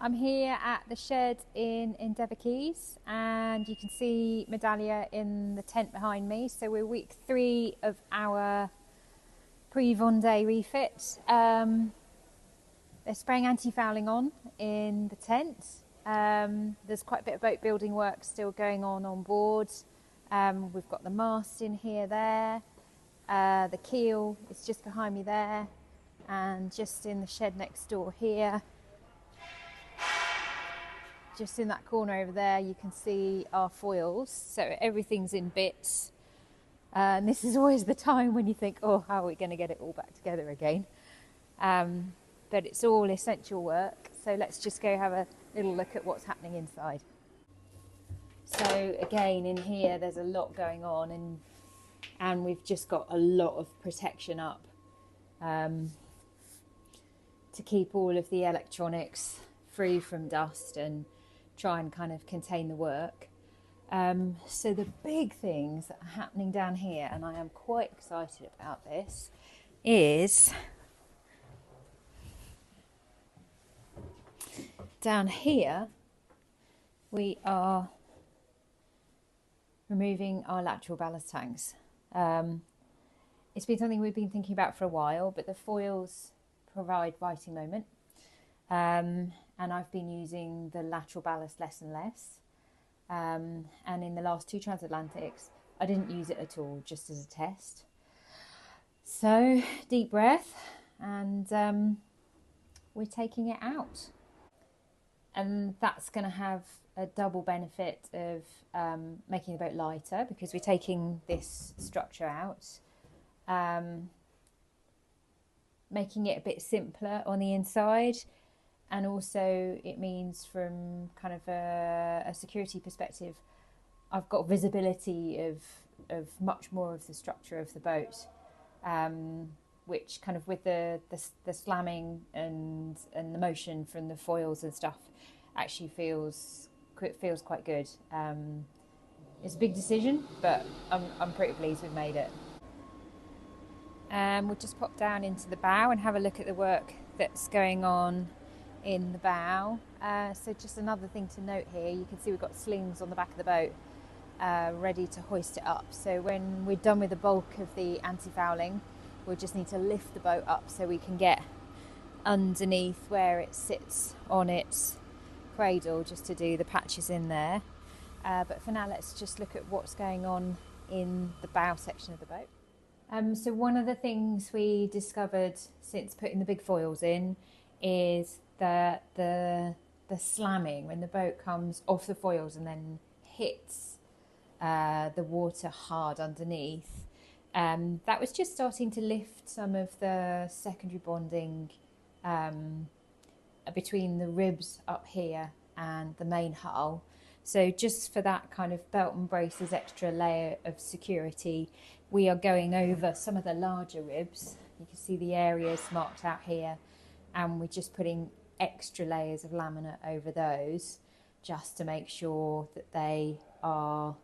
I'm here at the shed in Endeavour Quays, and you can see Medallia in the tent behind me. So we're week 3 of our pre-Vendée refit. They're spraying anti-fouling on in the tent. There's quite a bit of boat building work still going on board. We've got the mast in here there. The keel is just behind me there, and just in the shed next door here, just in that corner over there, you can see our foils. So everything's in bits. And this is always the time when you think, oh, how are we going to get it all back together again? But it's all essential work. So let's just go have a little look at what's happening inside. So again, in here, there's a lot going on, and we've just got a lot of protection up to keep all of the electronics free from dust and try and kind of contain the work. So the big things that are happening down here, and I am quite excited about this, is down here we are removing our lateral ballast tanks. It's been something we've been thinking about for a while, but the foils provide righting moment. And I've been using the lateral ballast less and less. And in the last 2 transatlantics, I didn't use it at all, just as a test. So, deep breath, and we're taking it out. And that's going to have a double benefit of making the boat lighter, because we're taking this structure out. Making it a bit simpler on the inside. And also it means, from kind of a security perspective, I've got visibility of much more of the structure of the boat, which kind of with the slamming and the motion from the foils and stuff actually feels quite good. It's a big decision, but I'm pretty pleased we've made it. We'll just pop down into the bow and have a look at the work that's going on in the bow. So just another thing to note here, you can see we've got slings on the back of the boat ready to hoist it up. So when we're done with the bulk of the anti-fouling, we'll just need to lift the boat up so we can get underneath where it sits on its cradle, just to do the patches in there. But for now, let's just look at what's going on in the bow section of the boat. So one of the things we discovered since putting the big foils in is that the slamming, when the boat comes off the foils and then hits the water hard underneath, that was just starting to lift some of the secondary bonding between the ribs up here and the main hull. So just for that kind of belt and braces extra layer of security, we are going over some of the larger ribs. You can see the areas marked out here, and we're just putting extra layers of laminate over those, just to make sure that they are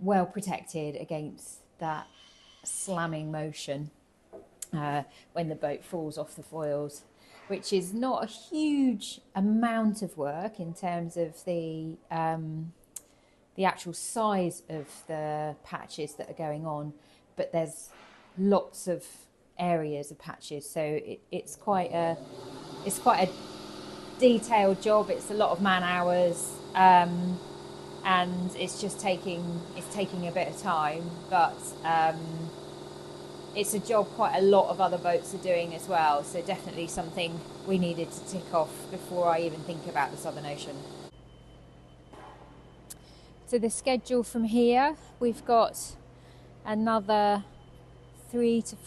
well protected against that slamming motion when the boat falls off the foils, which is not a huge amount of work in terms of the actual size of the patches that are going on, but there's lots of areas of patches, so it's quite a detailed job. It's a lot of man hours, and it's just taking a bit of time, but it's a job quite a lot of other boats are doing as well, so definitely something we needed to tick off before I even think about the Southern Ocean. So the schedule from here, we've got another 3 to 4